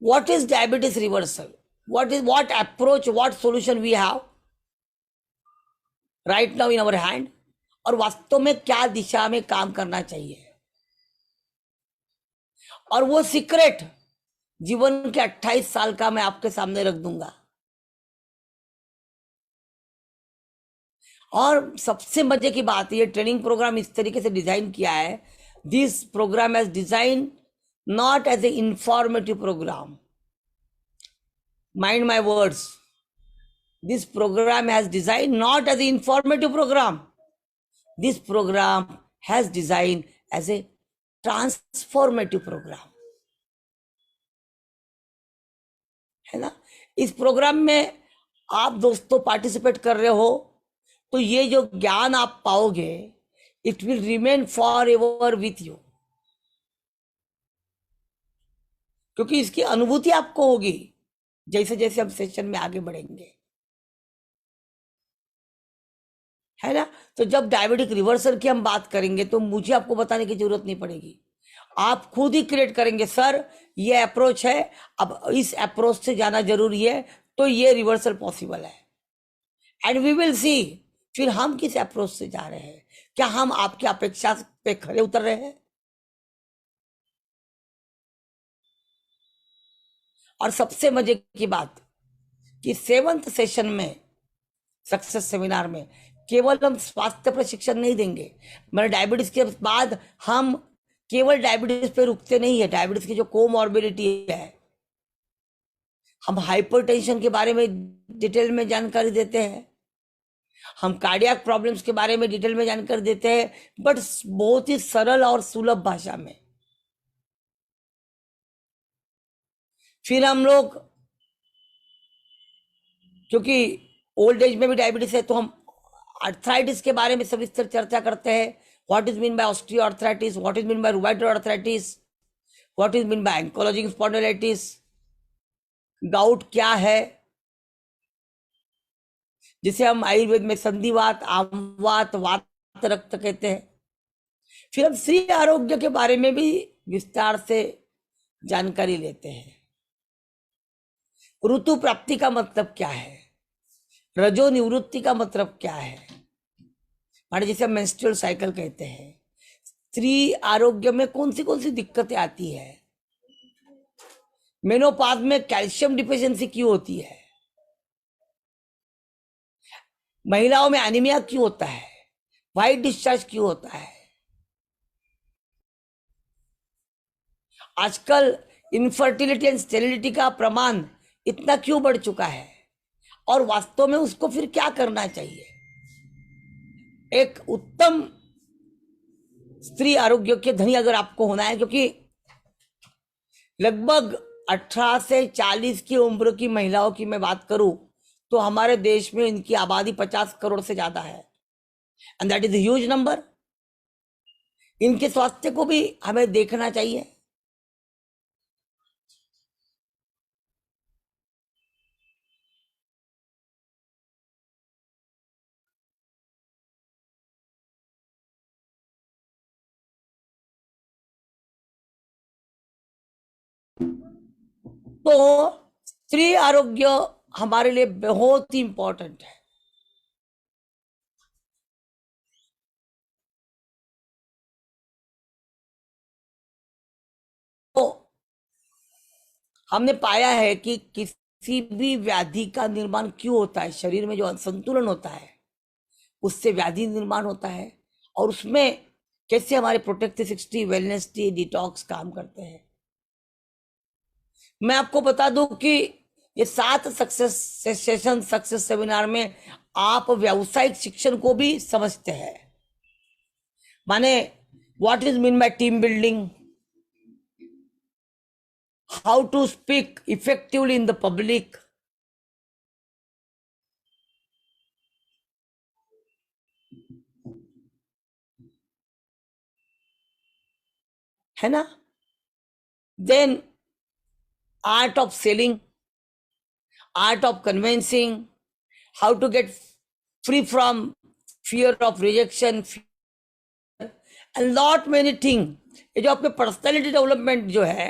what is diabetes reversal, what approach, what solution we have right now in our hand, और वास्तव में क्या दिशा में काम करना चाहिए, और वो सीक्रेट जीवन के 28 साल का मैं आपके सामने रख दूंगा। और सबसे मजे की बात, ये ट्रेनिंग प्रोग्राम इस तरीके से डिजाइन किया है, this programme has design not as a informative programme, mind my words, this programme has design not as a informative programme, this programme has design as a transformative programme, है ना। इस programme में आप दोस्तों participate कर रहे हो तो ये जो ज्ञान आप पाओगे, it will remain for ever with you, क्योंकि इसकी अनुभूति आपको होगी जैसे जैसे हम सेशन में आगे बढ़ेंगे, है ना। तो जब डायबिटिक रिवर्सल की हम बात करेंगे तो मुझे आपको बताने की जरूरत नहीं पड़ेगी, आप खुद ही क्रिएट करेंगे, सर ये अप्रोच है, अब इस अप्रोच से जाना जरूरी है, तो ये रिवर्सल पॉसिबल है। एंड वी विल सी फिर हम किस अप्रोच से जा रहे हैं, क्या हम आपकी अपेक्षा पे खरे उतर रहे हैं। और सबसे मजे की बात कि 7th सेशन में सक्सेस सेमिनार में केवल हम स्वास्थ्य प्रशिक्षण नहीं देंगे, मतलब डायबिटीज के बाद हम केवल डायबिटीज पे रुकते नहीं है, डायबिटीज की जो कोमॉर्बिडिटी है, हम हाइपरटेंशन के बारे में डिटेल में जानकारी देते हैं, हम कार्डियक प्रॉब्लम्स के बारे में डिटेल में जानकारी देते हैं, बट बहुत ही सरल और सुलभ भाषा में। फिर हम लोग, क्योंकि ओल्ड एज में भी डायबिटीज है, तो हम आर्थराइटिस के बारे में सविस्तर चर्चा करते हैं, what is mean by osteoarthritis, what is mean by rheumatoid arthritis, what is mean by ankylosing spondylitis, gout क्या है, जिसे हम आयुर्वेद में संधिवात, आमवात, वात रक्त कहते हैं। फिर हम स्त्री आरोग्य के बारे में भी विस्तार से जानकारी लेते हैं, ऋतु प्राप्ति का मतलब क्या है, रजो निवृत्ति का मतलब क्या है, माने जिसे हम मेंस्ट्रुअल साइकिल कहते हैं, स्त्री आरोग्य में कौन सी दिक्कतें आती है, मेनोपाज में कैल्शियम डिफिशियंसी क्यों होती है, महिलाओं में एनीमिया क्यों होता है, व्हाइट डिस्चार्ज क्यों होता है, आजकल इनफर्टिलिटी एंड स्टेरिलिटी का प्रमाण इतना क्यों बढ़ चुका है, और वास्तव में उसको फिर क्या करना चाहिए। एक उत्तम स्त्री आरोग्य के धनी अगर आपको होना है, क्योंकि लगभग 18 से 40 की उम्र की महिलाओं की मैं बात करूं तो हमारे देश में इनकी आबादी 50 करोड़ से ज्यादा है, and that is huge number. इनके स्वास्थ्य को भी हमें देखना चाहिए। तो स्त्री आरोग्य हमारे लिए बहुत ही इंपॉर्टेंट है। तो हमने पाया है कि किसी भी व्याधि का निर्माण क्यों होता है, शरीर में जो असंतुलन होता है उससे व्याधि निर्माण होता है, और उसमें कैसे हमारे प्रोटेक्टिव 60 वेलनेस टी डिटॉक्स काम करते हैं। मैं आपको बता दूं कि ये 7 सक्सेस सेशन सक्सेस सेमिनार में आप व्यावसायिक शिक्षण को भी समझते हैं, माने what is mean by team building, how to speak effectively in the public, है ना। Then art of selling, art of convincing, how to get free from fear of rejection and lot many thing। ये जो आपके personality development जो है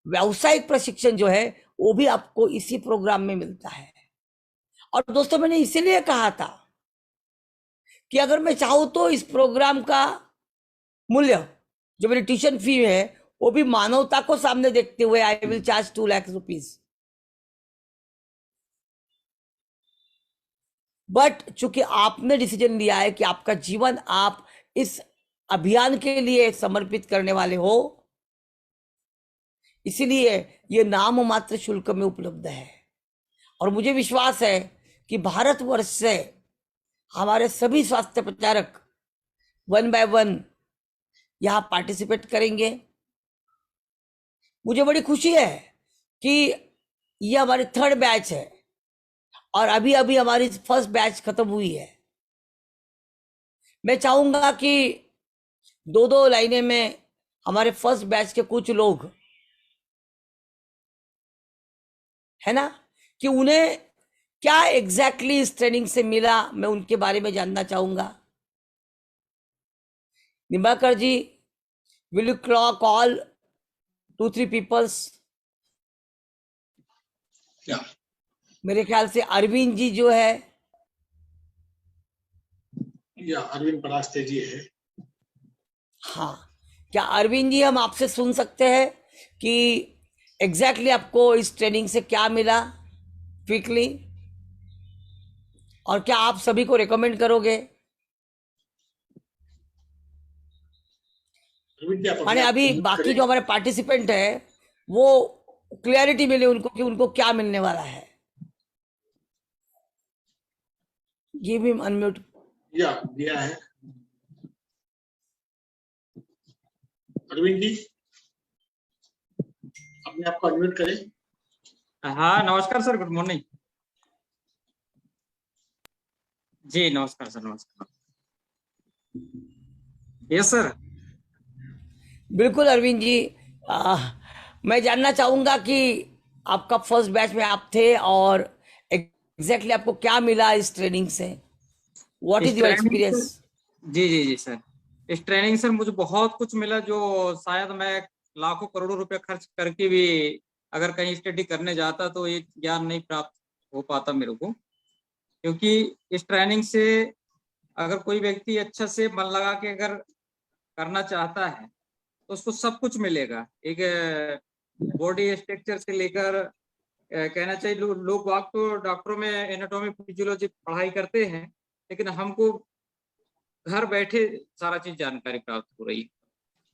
व्यावसायिक प्रशिक्षण जो है वो भी आपको इसी प्रोग्राम में मिलता है। और दोस्तों मैंने इसीलिए कहा था कि अगर मैं चाहूं तो इस प्रोग्राम का मूल्य जो मेरी ट्यूशन फी है वो भी मानवता को सामने देखते हुए I will charge 2 lakh rupees. But चूंकि आपने डिसीजन लिया है कि आपका जीवन आप इस अभियान के लिए समर्पित करने वाले हो, इसीलिए ये नाम मात्र शुल्क में उपलब्ध है। और मुझे विश्वास है कि भारतवर्ष से हमारे सभी स्वास्थ्य प्रचारक 1 बाय 1 यहां पार्टिसिपेट करेंगे। मुझे बड़ी खुशी है कि ये हमारी 3rd बैच है और अभी अभी हमारी 1st बैच खत्म हुई है। मैं चाहूंगा कि 2-2 लाइनें में हमारे 1st बैच के कुछ लोग है ना कि उन्हें क्या एग्जैक्टली इस ट्रेनिंग से मिला, मैं उनके बारे में जानना चाहूंगा। निम्बाकर जी, विल यू कॉल 2-3 पीपल्स? मेरे ख्याल से अरविंद जी जो है, या अरविंद परास्ते जी है। हाँ, क्या अरविंद जी हम आपसे सुन सकते हैं कि एग्जैक्टली आपको इस ट्रेनिंग से क्या मिला क्विकली, और क्या आप सभी को रिकमेंड करोगे? माने अभी बाकी जो हमारे पार्टिसिपेंट है वो क्लियरिटी मिले उनको कि उनको क्या मिलने वाला है। Give him unmute. या दिया है अरविंद जी, अपने आप को अनम्यूट करें। हाँ नमस्कार सर, गुड मॉर्निंग जी। नमस्कार सर, नमस्कार। Yes sir. बिल्कुल अरविंद जी, मैं जानना चाहूंगा कि आपका 1st बैच में आप थे और एग्जैक्टली आपको क्या मिला इस ट्रेनिंग से, व्हाट इज योर एक्सपीरियंस? जी जी जी सर, इस ट्रेनिंग से मुझे बहुत कुछ मिला जो शायद मैं लाखों करोड़ों रुपए खर्च करके भी अगर कहीं स्टडी करने जाता तो ये ज्ञान नहीं प्राप्त हो पाता मेरे को। क्योंकि इस ट्रेनिंग से अगर कोई व्यक्ति अच्छा से मन लगा के अगर करना चाहता है तो उसको सब कुछ मिलेगा। एक बॉडी स्ट्रक्चर से लेकर कहना चाहिए लोग वाक तो डॉक्टरों में एनाटॉमी फिजियोलॉजी पढ़ाई करते हैं, लेकिन हमको घर बैठे सारा चीज जानकारी प्राप्त हो रही है।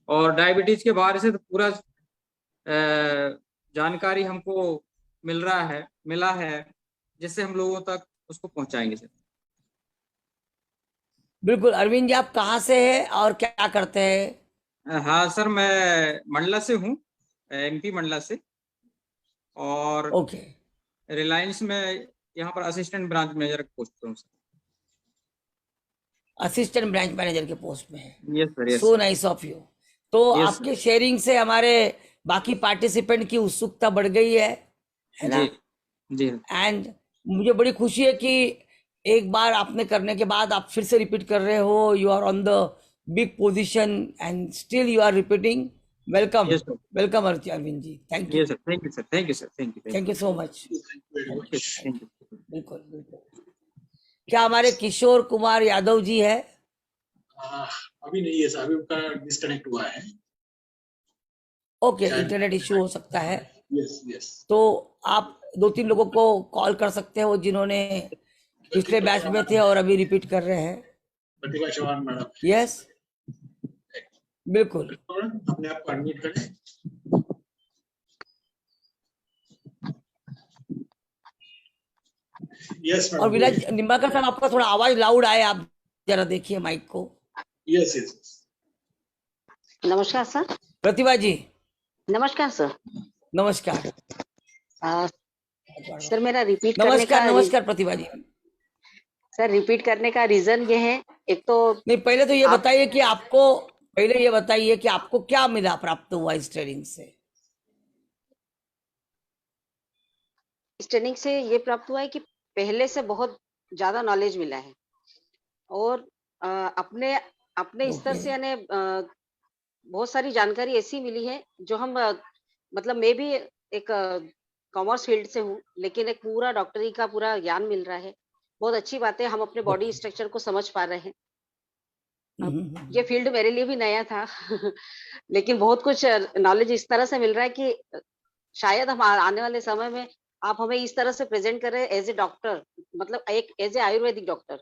और डायबिटीज के बारे से तो पूरा जानकारी हमको मिला है जिससे हम लोगों तक उसको पहुंचाएंगे सर। बिल्कुल अरविंद जी, आप कहाँ से हैं और क्या करते हैं? हाँ सर, मैं मंडला से हूँ, एमपी मंडला से। और ओके, रिलायंस में यहाँ पर असिस्टेंट ब्रांच मैनेजर पोस्ट पर हूँ सर। असिस्टेंट ब्रांच मैनेजर के पोस्ट में है। Yes sir, yes so nice of you. तो Yes, आपके शेयरिंग से हमारे बाकी पार्टिसिपेंट की उत्सुकता बढ़ गई है ना? जी। एंड मुझे बड़ी खुशी है कि एक बार आपने करने के बाद आप फिर से रिपीट कर रहे हो। You are on the big position and still you are repeating. Welcome, Yes, sir. Welcome Arvind ji, thank you. Yes, sir. Thank you, sir. Thank you, sir. Thank you. Thank you so much. Thank you. Thank you. बिल्कुल बिल्कुल। क्या हमारे किशोर कुमार यादव जी है? अभी नहीं है sir, अभी उनका डिस्कनेक्ट हुआ है। ओके, इंटरनेट इश्यू हो सकता है। Yes yes. तो आप 2-3 लोगों को कॉल कर सकते हो जिन्होंने पिछले बैच में थे और अभी रिपीट कर रहे हैं। प्रतिभा चौहान मैडम। यस बिल्कुल। अपने आप को अनम्यूट करें। यस और विराज निम्बाकर साहब, आपका थोड़ा आवाज लाउड आए, आप जरा देखिए माइक को। Yes yes. नमस्कार सर। प्रतिभा जी नमस्कार सर। नमस्कार। सर मेरा रिपीट करने का नमस्कार प्रतिभा जी। सर रिपीट करने का रीजन ये है, एक तो नहीं, पहले तो ये बताइए कि आपको क्या मिला, प्राप्त हुआ इस ट्रेनिंग से? इस ट्रेनिंग से ये प्राप्त हुआ है कि पहले से बहुत ज्यादा नॉलेज मिला है और अपने स्तर से यानी बहुत सारी जानकारी ऐसी मिली है जो हम मतलब मैं भी एक कॉमर्स फील्ड से हूँ, लेकिन एक पूरा डॉक्टरी का पूरा ज्ञान मिल रहा है। बहुत अच्छी बात है, हम अपने बॉडी ओके। स्ट्रक्चर को समझ पा रहे हैं। अब ये हम्म। फील्ड मेरे लिए भी नया था लेकिन बहुत कुछ नॉलेज इस तरह से मिल रहा है कि शायद हम आने वाले समय में आप हमें इस तरह से प्रेजेंट कर रहे हैं एज ए डॉक्टर, मतलब एक एज ए आयुर्वेदिक डॉक्टर,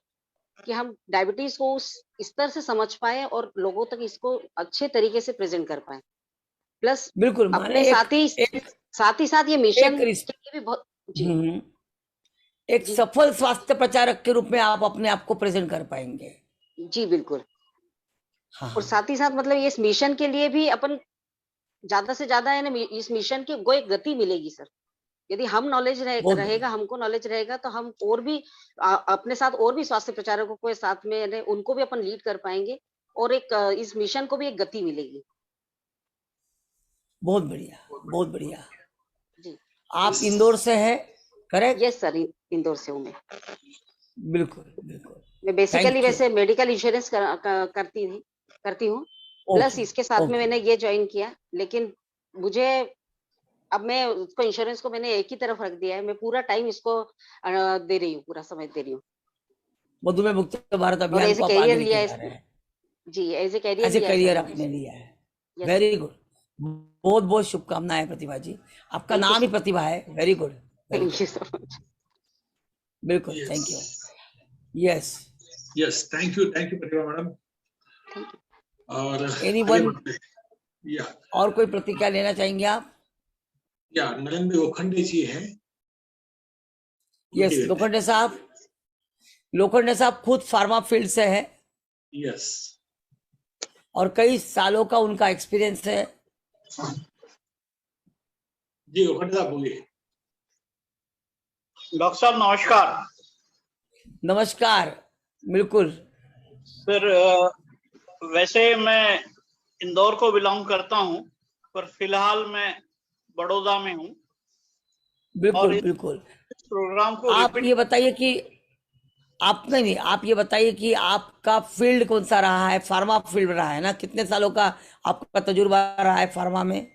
कि हम डायबिटीज को उस स्तर से समझ पाए और लोगों तक इसको अच्छे तरीके से प्रेजेंट कर पाए। प्लस बिल्कुल, अपने माने एक साथ ही साथ ये एक मिशन रिस- के लिए भी बहुत। जी हम्म, एक जी सफल स्वास्थ्य प्रचारक के रूप में आप अपने आप को प्रेजेंट कर पाएंगे। जी बिल्कुल। हाँ और हाँ। साथ ही साथ मतलब ये इस मिशन के लिए भी अपन ज्यादा से ज्यादा है ना, इस मिशन की को एक गति मिलेगी सर। यदि हम बहुत रहेगा, बढ़िया। हमको नॉलेज रहेगा, तो हम और भी अपने साथ और भी स्वास्थ्य प्रचारकों को साथ में उनको भी अपन लीड कर पाएंगे और एक इस मिशन को भी एक गति मिलेगी। बहुत बढ़िया। बहुत बढ़िया। जी आप इस इंदौर से हैं, करेक्ट? यस सर, इंदौर से हूँ मैं। बिल्कुल बिल्कुल। मैं बेसिकली थैंक यू। वैसे मेडिकल इंश्योरेंस करती हूँ। प्लस ओके इसके साथ में ओके। मैंने ये ज्वाइन किया, लेकिन मुझे अब मैं उसको इंश्योरेंस को मैंने एक ही तरफ रख दिया है। मैं पूरा टाइम इसको दे रही हूँ, पूरा समय दे रही हूँ मधुमेह मुक्त भारत और अभियान एज ए को आप कैरियर आगे लिया लेके है जा रहे इसको। हैं। जी as a career as a लिया है सर करियर मैंने आपने इसको। लिया है। Yes sir. Very good. बहुत बहुत शुभकामनाएं प्रतिभा जी। आपका थैंक यू नाम ही सर। प्रतिभा है। Very good. Very thank good. You so much. बिल्कुल, thank you. Yes yes. Yes, thank you Pratibha madam. और आगे एनीवन? बढ़ते हैं। या और कोई प्रतिक्रिया लेना चाहेंगे आप? नरेंद्र लोखंडे जी हैं। यस, लोखंडे साहब। लोखंडे साहब खुद फार्मा फील्ड से है यस और कई सालों का उनका एक्सपीरियंस है। जी, लोखंडे साहब बोलिए। डॉक्टर साहब नमस्कार। नमस्कार। बिल्कुल। सर वैसे मैं इंदौर को बिलोंग करता हूं, पर फिलहाल मैं बड़ौदा में हूं और बिल्कुल इस बिल्कुल। प्रोग्राम को आप रिपीट। ये बताइए कि आप नहीं, आप ये बताइए कि आपका फील्ड कौन सा रहा है? फार्मा फील्ड रहा है ना? कितने सालों का आपका तजुर्बा रहा है फार्मा में?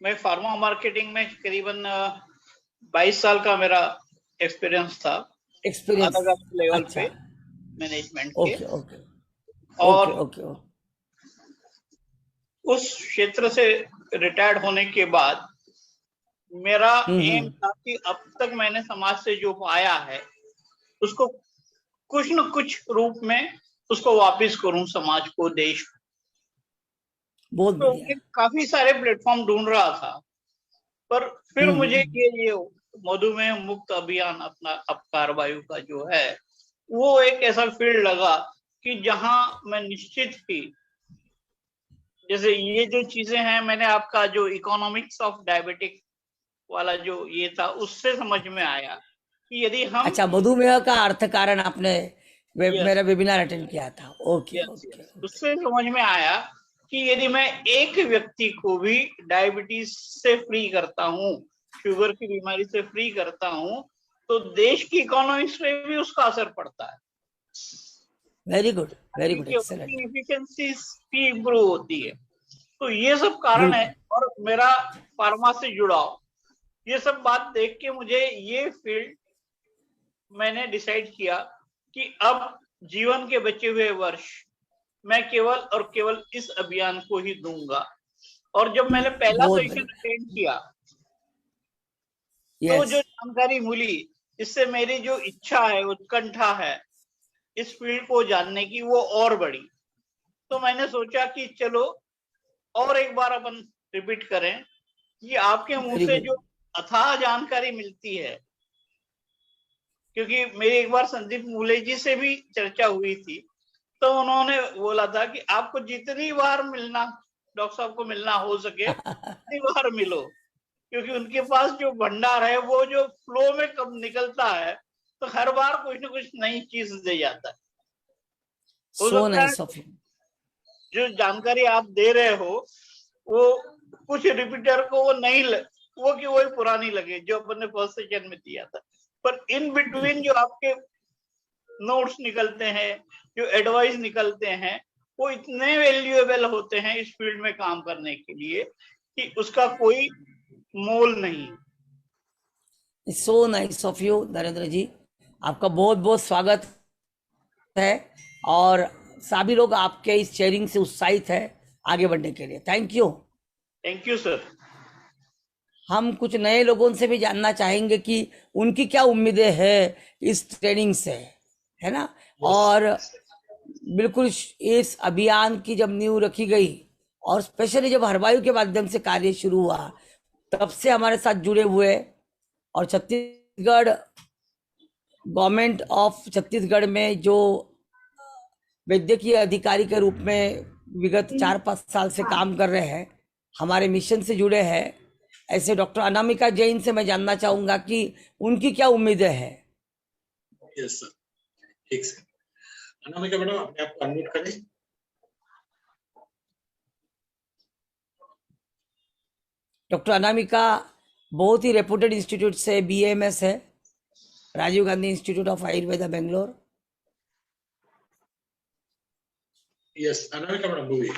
मैं फार्मा मार्केटिंग में करीबन 22 साल का मेरा एक्सपीरियंस था, एक्सपीरियंस? अलग अलग लेवल अच्छा। पे मैनेजमेंट के। Okay okay. और ओके ओके। उस क्षेत्र से रिटायर्ड होने के बाद मेरा एम हम्म। था कि अब तक मैंने समाज से जो पाया है उसको कुछ न कुछ रूप में उसको वापस करूं समाज को, देश को। बहुत तो बढ़िया। मैं काफी सारे प्लेटफॉर्म ढूंढ रहा था, पर फिर मुझे हम्म। ये मधुमेह मुक्त अभियान अपना अपकार वायु का जो है, वो एक ऐसा फील्ड लगा कि जहां मैं निश्चित ही, जैसे ये जो चीजें हैं, मैंने आपका जो इकोनॉमिक्स ऑफ डायबिटिक वाला जो ये था उससे समझ में आया कि यदि हम। अच्छा, मधुमेह का अर्थ कारण आपने यस मेरा वेबिनार अटेंड किया था। Okay yes okay yes, okay. उससे समझ में आया कि यदि मैं एक व्यक्ति को भी डायबिटीज से फ्री करता हूँ, शुगर की बीमारी से फ्री करता हूँ, तो देश की इकोनॉमिक्स पे भी उसका असर पड़ता है। Very good. Very good. Excellent. Working efficiency भी इम्प्रूव होती है। तो ये सब कारण है। बिल्कुल। और मेरा फार्मा से जुड़ाव, ये सब बात देख के मुझे ये फील्ड मैंने डिसाइड किया कि अब जीवन के बचे हुए वर्ष मैं केवल और केवल इस अभियान को ही दूंगा। और जब मैंने पहला बहुत सेशन बढ़िया। अटेंड किया, तो यस। जो जानकारी मिली, इससे मेरी जो इच्छा है, उत्कंठा है इस फील्ड को जानने की, वो और बढ़ी। तो मैंने सोचा कि चलो और एक बार अपन रिपीट करें कि आपके मुंह वेरी से गुड। जो अथाह जानकारी मिलती है, क्योंकि मेरी एक बार संदीप मूले जी से भी चर्चा हुई थी, तो उन्होंने बोला था कि आपको जितनी बार मिलना, डॉक्टर साहब को मिलना हो सके उतनी बार मिलो, क्योंकि उनके पास जो भंडार है वो जो फ्लो में कब निकलता है, तो हर बार कुछ न कुछ नई चीज दे जाता है। हो सो सकता है नाइस ऑफ यू। जो जानकारी आप दे रहे हो वो कुछ रिपीटर को वो नहीं वो कि वही पुरानी लगे जो अपन ने फर्स्ट सेशन में दिया था, पर इन बिटवीन जो आपके नोट्स निकलते हैं, जो एडवाइस निकलते हैं, वो इतने वैल्यूएबल होते हैं इस फील्ड में काम करने के लिए कि उसका कोई मोल नहीं। So nice of you Narendra ji, आपका बहुत बहुत स्वागत है और सभी लोग आपके इस शेयरिंग से उत्साहित है आगे बढ़ने के लिए। Thank you. Thank you sir. हम कुछ नए लोगों से भी जानना चाहेंगे कि उनकी क्या उम्मीदें हैं इस ट्रेनिंग से, है ना। और बिल्कुल इस अभियान की जब नींव रखी गई और स्पेशली जब हरवायु के माध्यम से कार्य शुरू हुआ, तब से हमारे साथ जुड़े हुए और छत्तीसगढ़ गवर्नमेंट ऑफ छत्तीसगढ़ में जो वैद्यकीय अधिकारी के रूप में विगत 4-5 साल से काम कर रहे हैं, हमारे मिशन से जुड़े हैं, ऐसे डॉक्टर अनामिका जैन से मैं जानना चाहूंगा कि उनकी क्या उम्मीदें हैं। यस सर, ठीक से। अनामिका मैडम, अपने आप को अनम्यूट करें। डॉक्टर अनामिका बहुत ही रेपुटेड इंस्टीट्यूट से BAMS है, Rajiv Gandhi institute of Ayurveda Bangalore. Yes, Anamika madam बोलिए।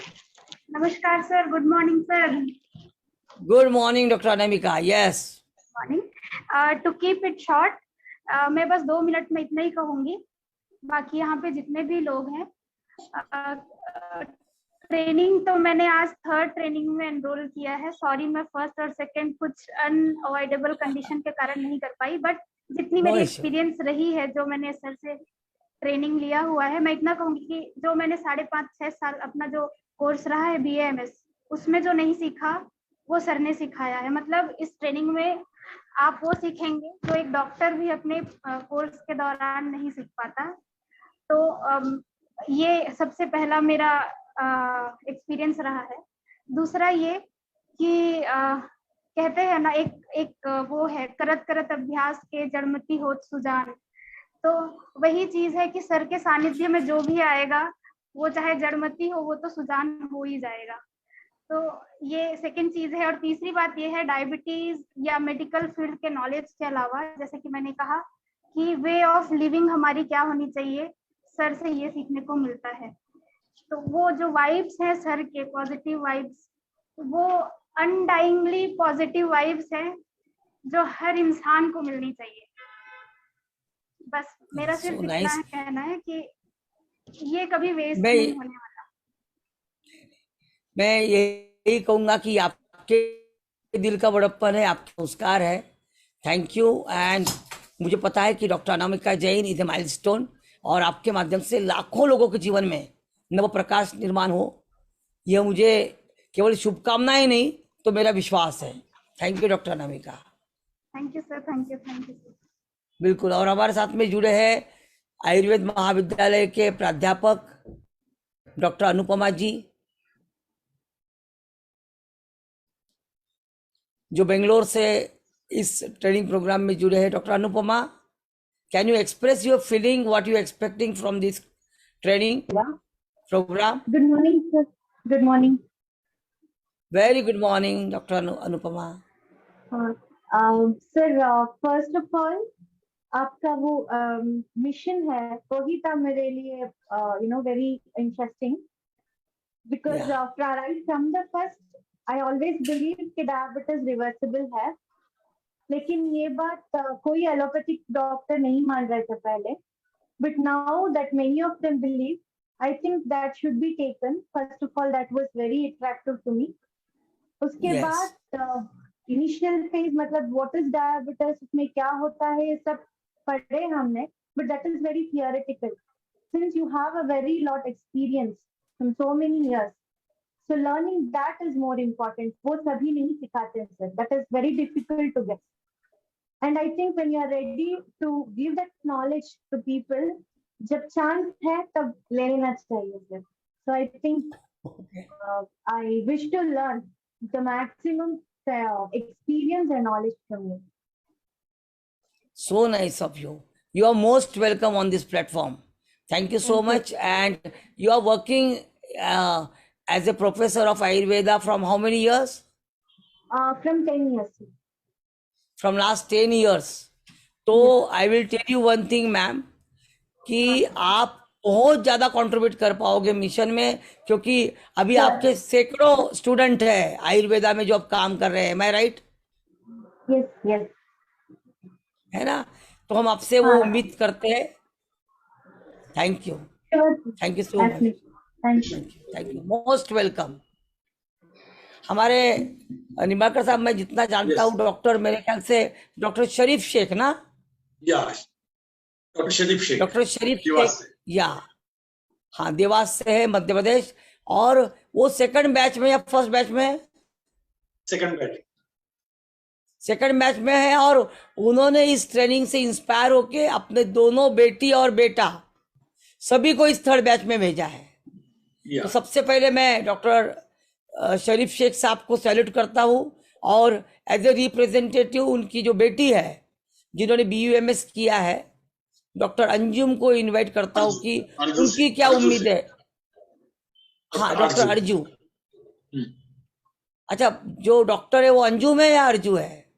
नमस्कार sir, good morning sir. Good morning doctor Anamika. Yes morning. To keep it short, मैं बस 2 मिनट में इतना ही कहूंगी। बाकी यहाँ पे जितने भी लोग हैं, ट्रेनिंग तो मैंने आज 3rd ट्रेनिंग में एनरोल किया है। सॉरी, मैं 1st और 2nd कुछ अनअवॉइडेबल कंडीशन के कारण नहीं कर पाई, बट जितनी मेरी एक्सपीरियंस रही है, जो मैंने सर से ट्रेनिंग लिया हुआ है, मैं इतना कहूंगी कि जो मैंने 5.5-6 साल अपना जो कोर्स रहा है BAMS, उसमें जो नहीं सीखा वो सर ने सिखाया है। मतलब इस ट्रेनिंग में आप वो सीखेंगे जो एक डॉक्टर भी अपने कोर्स के दौरान नहीं सीख पाता। तो ये सबसे पहला मेरा एक्सपीरियंस रहा है। दूसरा ये कि कहते हैं ना, एक वो है, करत करत अभ्यास के जड़मति होत सुजान। तो वही चीज है कि सर के सानिध्य में जो भी आएगा, वो चाहे जड़मति हो, वो तो सुजान हो ही जाएगा। तो ये सेकंड चीज है। और तीसरी बात ये है, डायबिटीज या मेडिकल फील्ड के नॉलेज के अलावा, जैसे कि मैंने कहा कि वे ऑफ लिविंग हमारी क्या होनी चाहिए, सर से ये सीखने को मिलता है। तो वो जो वाइब्स है सर के, पॉजिटिव वाइब्स, वो अनडाइंगली पॉजिटिव वाइब्स है जो हर इंसान को मिलनी चाहिए। बस मेरा सिर्फ इतना कहना है कि ये कभी वेस्ट नहीं होने वाला। मैं यही कहूंगा कि आपके दिल का बड़प्पन है, आपके संस्कार है। Thank you. एंड मुझे पता है कि doctor Anamika Jain is a milestone और आपके माध्यम से लाखों लोगों के जीवन में नव प्रकाश निर्माण हो, यह मुझे केवल शुभकामनाएं नहीं तो मेरा विश्वास है। Thank you doctor Anamika. Thank you sir, thank you, thank you. बिल्कुल। और हमारे साथ में जुड़े हैं आयुर्वेद महाविद्यालय के प्राध्यापक डॉक्टर अनुपमा जी, जो बेंगलोर से इस ट्रेनिंग प्रोग्राम में जुड़े हैं। Doctor Anupama, can you express your feeling, what you expecting from this training programme? Good morning sir. Good morning. Very good morning doctor Anupama. Sir, first of all आपका वो मिशन है, वही था मेरे लिए very interesting, because right from the first I always believe कि diabetes reversible है, लेकिन ये बात कोई एलोपैथिक डॉक्टर नहीं मान रहे थे पहले, but now that many of them believe, I think that should be taken. First of all that was very attractive to me. उसके बाद इनिशियल फेज, मतलब व्हाट इज डायबिटीज, उसमें क्या होता है, ये सब पढ़े हमने, but that is very theoretical. Since you have a very lot experience from so many years, so learning that is more important. वो सभी नहीं सिखाते हैं sir, that is very difficult to get, and I think when you are ready to give that knowledge to people, जब chance है तब ले लेना चाहिए sir. So I think I wish to learn the maximum experience and knowledge from you. So nice of you. You are most welcome on this platform. Thank you so much. And you are working as a professor of Ayurveda from how many years? From 10 years. From last 10 years. तो I will tell you one thing, ma'am, कि आप बहुत ज्यादा contribute कर पाओगे mission में, क्योंकि अभी आपके सैकड़ों स्टूडेंट है आयुर्वेदा में जो अब काम कर रहे हैं, मैं राइट? Yes yes. है ना? तो हम आपसे वो उम्मीद करते हैं। Thank you, thank you so much, thank you. Thank you, most welcome. हमारे निम्बाकर साहब, मैं जितना जानता Yes. हूँ डॉक्टर, मेरे ख्याल से डॉक्टर शरीफ शेख ना, या डॉक्टर शरीफ शेख डॉक्टर शरीफ देवास शेख, या हाँ देवास से है, मध्य प्रदेश। और वो सेकंड बैच में या फर्स्ट बैच में है? Second batch. सेकंड बैच में है। और उन्होंने इस ट्रेनिंग से इंस्पायर होके अपने दोनों बेटी और बेटा सभी को इस थर्ड बैच में भेजा है। या तो सबसे पहले मैं डॉक्टर शरीफ शेख साहब को सैल्यूट करता हूँ, और एज ए रिप्रेजेंटेटिव उनकी जो बेटी है जिन्होंने BUMS किया है, डॉक्टर अंजुम को इनवाइट करता हूँ कि अर्जू उनकी से- क्या अर्जू उम्मीद से। है। हाँ, डॉक्टर अर्जू। हम्म। अच्छा, जो डॉक्टर है वो अंजुम है या अर्जू है?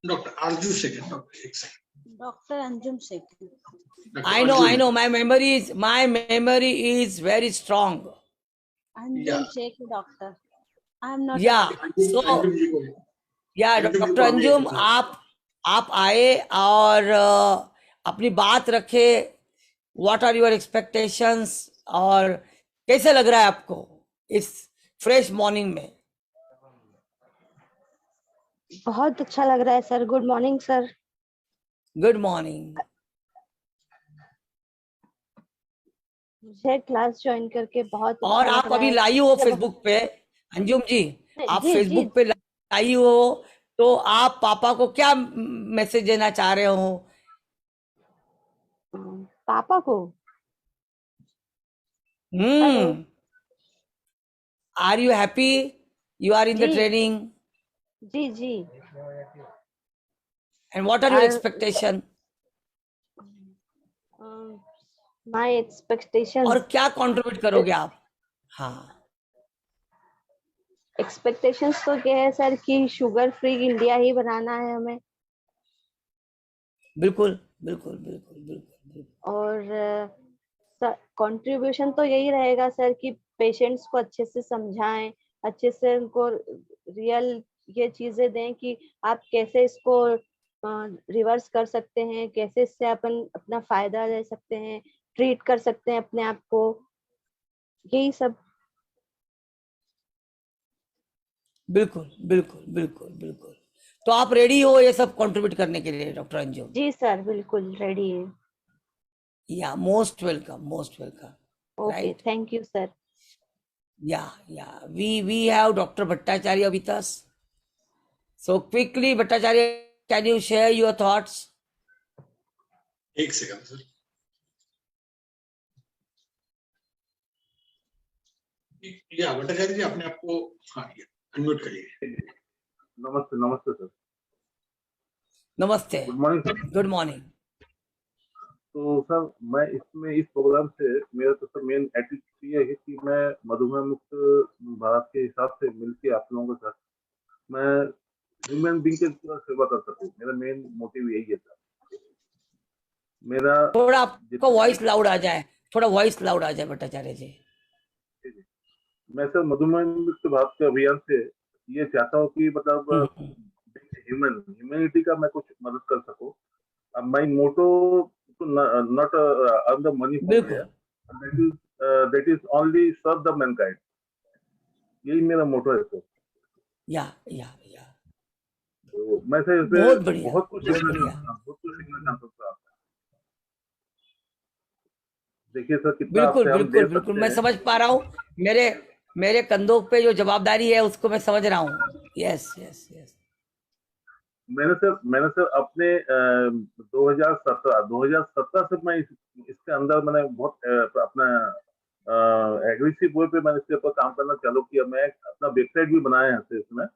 डॉक्टर अर्जू शेख, डॉक्टर एक second. Doctor Anjum Shaikh. Doctor I know, Arju. I know. My memory is very strong. Yeah. Anjum Shaikh doctor. I am not. Yeah. Anjum So Anjum ji को या अंजुम जी डॉक्टर को अभी अंजुम, एक- आप आए और अपनी बात रखे। व्हाट आर योर एक्सपेक्टेशंस, और कैसे लग रहा है आपको इस फ्रेश मॉर्निंग में? बहुत अच्छा लग रहा है sir. Good morning sir. Good morning. मुझे क्लास ज्वाइन करके बहुत अच्छा और लग आप रहा अभी है। लाइव हो फेसबुक पे, अंजुम जी, आप जी, फेसबुक पे लाइव हो, तो आप पापा को क्या मैसेज देना चाह रहे हो? पापा को are you happy you are in the जी। ट्रेनिंग, जी जी। एंड व्हाट आर योर और- एक्सपेक्टेशन? माय एक्सपेक्टेशन और क्या कंट्रीब्यूट करोगे आप? हाँ, एक्सपेक्टेशंस तो क्या है सर कि शुगर फ्री इंडिया ही बनाना है हमें। बिल्कुल बिल्कुल बिल्कुल बिल्कुल बिल्कुल। और कंट्रीब्यूशन तो यही रहेगा सर कि पेशेंट्स को अच्छे से समझाएं, अच्छे से उनको रियल ये चीजें दें कि आप कैसे इसको रिवर्स कर सकते हैं, कैसे इससे अपन अपना फायदा ले सकते हैं, ट्रीट कर सकते हैं अपने आप को, यही सब। बिल्कुल बिल्कुल बिल्कुल बिल्कुल। तो आप रेडी हो ये सब कंट्रीब्यूट करने के लिए डॉक्टर अंजुम? जी सर, बिल्कुल रेडी है। या most welcome, most welcome. Okay, Right. Thank you sir. Yeah. We have Dr. Bhattacharya with us. So quickly, Bhattacharya, can you share your thoughts? एक सेकंड सर। या भट्टाचार्य जी, अपने आप को अनम्यूट करिए। नमस्ते नमस्ते सर। नमस्ते, good morning sir. Good morning. तो सर मैं इसमें इस प्रोग्राम से मेरा तो सर मेन एटीट्यूड ये है कि मैं मधुमेह मुक्त भारत के हिसाब से मिलके आप लोगों के साथ मैं ह्यूमन बीइंग की पूरा सेवा कर सकूं। मेरा मेन मोटिव यही है सर। मेरा थोड़ा आपका वॉइस लाउड आ जाए, थोड़ा वॉइस लाउड आ जाए भट्टाचार्य जी। मैं सर मधुमेह मुक्त भारत के अभियान से ये चाहता हूँ कि मतलब ह्यूमैनिटी का मैं कुछ मदद कर सकूं। My motto not earn the money from here, that is only serve the mankind. यही मेरा मोटो है सर। या तो मैं सर इसमें बहुत बढ़िया, बहुत कुछ बहुत सीखना बढ़िया। चाहता हूँ। देखिए सर कितना बिल्कुल आपसे हम बिल्कुल दे बिल्कुल, सकते मैं हैं। समझ पा रहा हूँ। मेरे कंधों पे जो जवाबदारी है उसको मैं समझ रहा हूँ। Yes yes yes. मैंने सर अपने 2017 से मैं इसके अंदर मैंने बहुत अपना एग्रेसिव वे पे मैंने इसके ऊपर काम करना चालू किया। मैं अपना वेबसाइट भी बनाया है सर इसमें।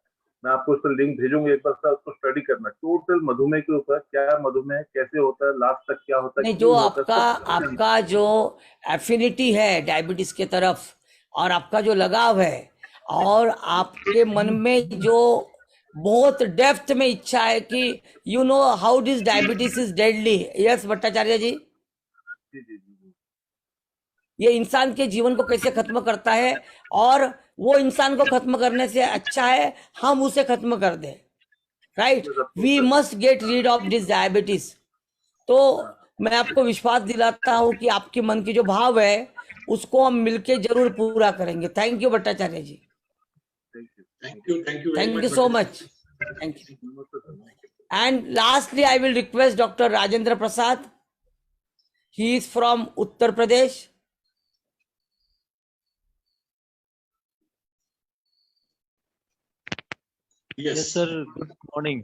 मैं आपको इस पर लिंक भेजूंगा, एक बार सर उसको स्टडी करना। टोटल मधुमेह के ऊपर, क्या मधुमेह कैसे होता है, लास्ट तक क्या होता है, नहीं, क्यों जो होता है, सब आपका जो एफिनिटी है डायबिटीज के तरफ, और आपका जो लगाव है, और आपके मन में जो बहुत डेप्थ में इच्छा है कि you know how this diabetes is deadly. Yes Bhattacharya ji. जी जी जी जी। ये इंसान के जीवन को कैसे खत्म करता है, और वो इंसान को खत्म करने से अच्छा है हम उसे खत्म कर दें, right. We must get rid of this diabetes. तो मैं आपको विश्वास दिलाता हूं कि आपके मन की जो भाव है उसको हम मिलके जरूर पूरा करेंगे। Thank you Bhattacharya ji, thank you Thank you very thank much. You so Bhattacharya. Much, thank you. नमस्ते सर, नमस्ते। And lastly, I will request Dr. Rajendra Prasad. He is from Uttar Pradesh. Yes. Yes, sir. Good morning.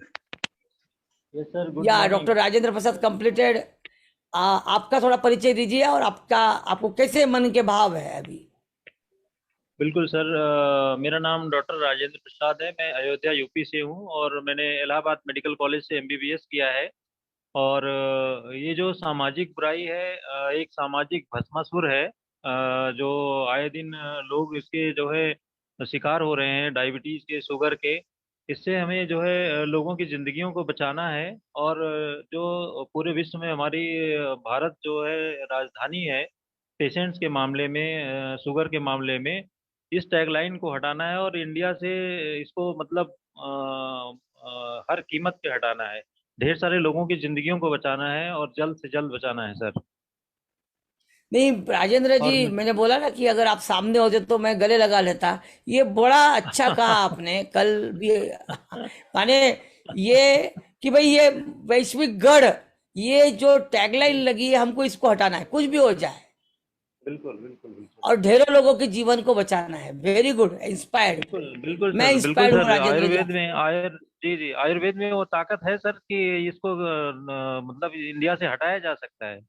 Yes, sir. Good Yeah, morning. Dr. Rajendra Prasad completed. आपका थोड़ा परिचय दीजिए, और आपको कैसे मन के भाव है अभी। बिल्कुल सर, मेरा नाम डॉक्टर राजेंद्र प्रसाद है। मैं अयोध्या यूपी से हूँ और मैंने इलाहाबाद मेडिकल कॉलेज से एमबीबीएस किया है। और ये जो सामाजिक बुराई है, एक सामाजिक भस्मासुर है, जो आए दिन लोग इसके जो है शिकार हो रहे हैं, डायबिटीज के, शुगर के। इससे हमें जो है लोगों की जिंदगियों को बचाना है। और जो पूरे विश्व में हमारी भारत जो है राजधानी है पेशेंट्स के मामले में, शुगर के मामले में, इस टैगलाइन को हटाना है और इंडिया से इसको मतलब हर कीमत पे हटाना है। ढेर सारे लोगों की जिंदगियों को बचाना है और जल्द से जल्द बचाना है सर। नहीं राजेंद्र और जी, मैंने बोला ना कि अगर आप सामने होते तो मैं गले लगा लेता। ये बड़ा अच्छा कहा आपने कल भी। माने ये कि भाई ये वैश्विक गढ़, ये जो टैगलाइन लगी है, हमको इसको हटाना है, कुछ भी हो जाए, बिल्कुल बिल्कुल बिल्कुल और ढेरों लोगों के जीवन को बचाना है। Very good, inspired. बिल्कुल बिल्कुल मैं सर, बिल्कुल इंस्पायर्ड हूँ सर। राजेंद्र जी। आयुर्वेद में जी जी, आयुर्वेद में वो ताकत है सर कि इसको मतलब इंडिया से हटाया जा सकता है।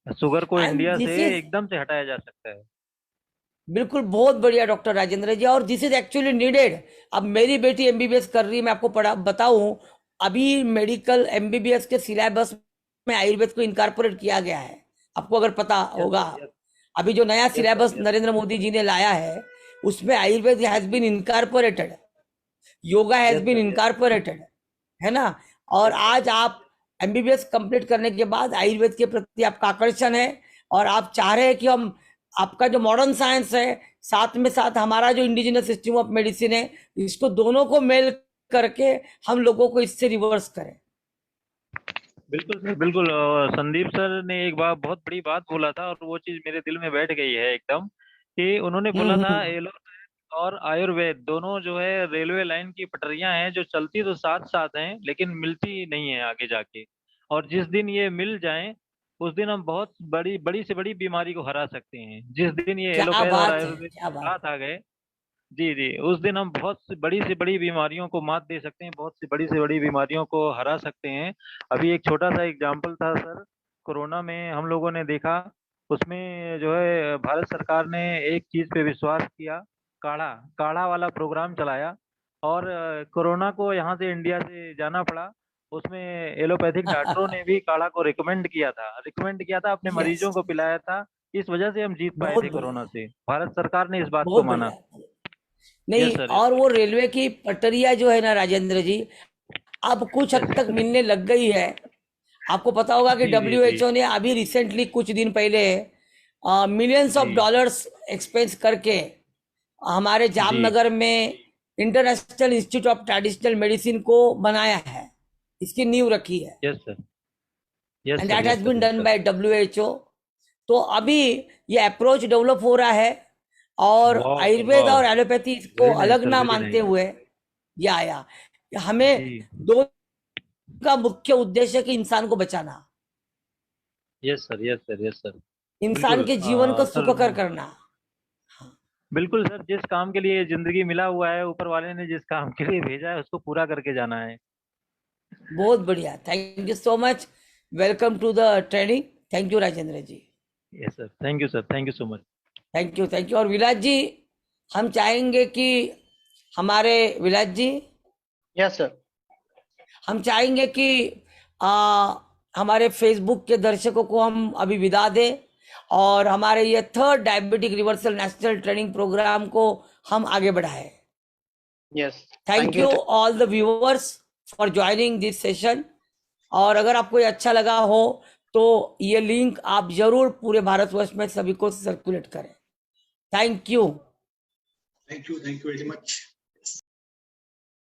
शुगर को एंड इंडिया दिस से इज एकदम से हटाया जा सकता है। बिल्कुल बहुत बढ़िया डॉक्टर राजेंद्र जी, और दिस इज एक्चुअली नीडेड। अब मेरी बेटी एमबीबीएस कर रही है, मैं आपको बताऊं, अभी मेडिकल एमबीबीएस के सिलेबस में आयुर्वेद को इनकारपोरेट किया गया है, आपको अगर पता यस होगा। सर, यस अभी जो नया sir, syllabus yes. Narendra Modi ji ने लाया है उसमें Ayurveda has been incorporated, yoga has yes been sir, yes. Incorporated, है ना। और यस आज आप एमबीबीएस कंप्लीट करने के बाद आयुर्वेद के प्रति आपका आकर्षण है, और आप चाह रहे हैं कि हम आपका जो मॉडर्न साइंस है साथ में साथ हमारा जो इंडिजिनस सिस्टम ऑफ मेडिसिन है, इसको दोनों को मेल करके हम लोगों को इससे रिवर्स करें। बिल्कुल सर, बिल्कुल। संदीप सर ने एक बार बहुत बड़ी बात बोला था और वो चीज मेरे दिल में बैठ गई है एकदम, कि उन्होंने बोला था एलोपैथ और आयुर्वेद दोनों जो है रेलवे लाइन की पटरियां हैं, जो चलती तो साथ साथ हैं लेकिन मिलती नहीं है आगे जाके। और जिस दिन ये मिल जाएं उस दिन हम बहुत बड़ी बड़ी से बड़ी बीमारी को हरा सकते हैं। जिस दिन ये क्या एलोपैथ और बात है, आयुर्वेद क्या बात। साथ आ गए, जी जी, उस दिन हम बहुत से बड़ी बीमारियों को मात दे सकते हैं, बहुत से बड़ी बीमारियों को हरा सकते हैं। अभी एक छोटा सा एग्जाम्पल था सर, कोरोना में हम लोगों ने देखा, उसमें जो है भारत सरकार ने एक चीज पे विश्वास किया, काढ़ा काढ़ा वाला प्रोग्राम चलाया। और कोरोना को यहाँ से इंडिया से जाना पड़ा। उसमें एलोपैथिक डॉक्टरों ने भी काढ़ा को रिकमेंड किया था, अपने यस, मरीजों को पिलाया था। इस वजह से हम जीत पाए बहुत थे बढ़िया, कोरोना से। भारत सरकार ने इस बात को बहुत माना। बढ़िया। नहीं, यस सर, और यस वो रेलवे की पटरिया जो है ना राजेंद्र जी, अब कुछ हद तक सर। मिलने लग गई है। आपको पता होगा कि जी जी जी WHO ने अभी रिसेंटली कुछ दिन पहले मिलियंस ऑफ जी डॉलर्स एक्सपेंस करके हमारे जी। जामनगर में international institute of traditional medicine को बनाया है, इसकी नींव रखी है, yes sir, yes and sir, that yes has sir, been yes done sir. By WHO। तो अभी ये अप्रोच डेवलप हो रहा है, और वाह आयुर्वेद और वाह, एलोपैथी इसको वेरी नाइस अलग सर, ना वेरी मानते नाइस। हुए, या हमें जी, दो का मुख्य उद्देश्य है कि इंसान को बचाना, yes sir, yes sir, yes sir. इंसान बिल्कुल के जीवन को सर, सुखकर करना। बिल्कुल सर, जिस काम के लिए जिंदगी मिला हुआ है, ऊपर वाले ने जिस काम के लिए भेजा है उसको पूरा करके जाना है। बहुत बढ़िया, thank you so much, welcome to the training. Thank you Rajendra ji, yes sir, thank you sir, thank you so much. Thank you, thank you. और विलास जी, हम चाहेंगे कि हमारे विलास जी, यस सर। हम चाहेंगे कि हमारे फेसबुक के दर्शकों को हम अभी विदा दें, और हमारे ये 3rd diabetic reversal national training programme को हम आगे बढ़ाएं। Yes, thank you all the viewers for joining this session. और अगर आपको ये अच्छा लगा हो तो ये लिंक आप जरूर पूरे भारतवर्ष में सभी को सर्कुलेट करें। Thank you Thank you very much.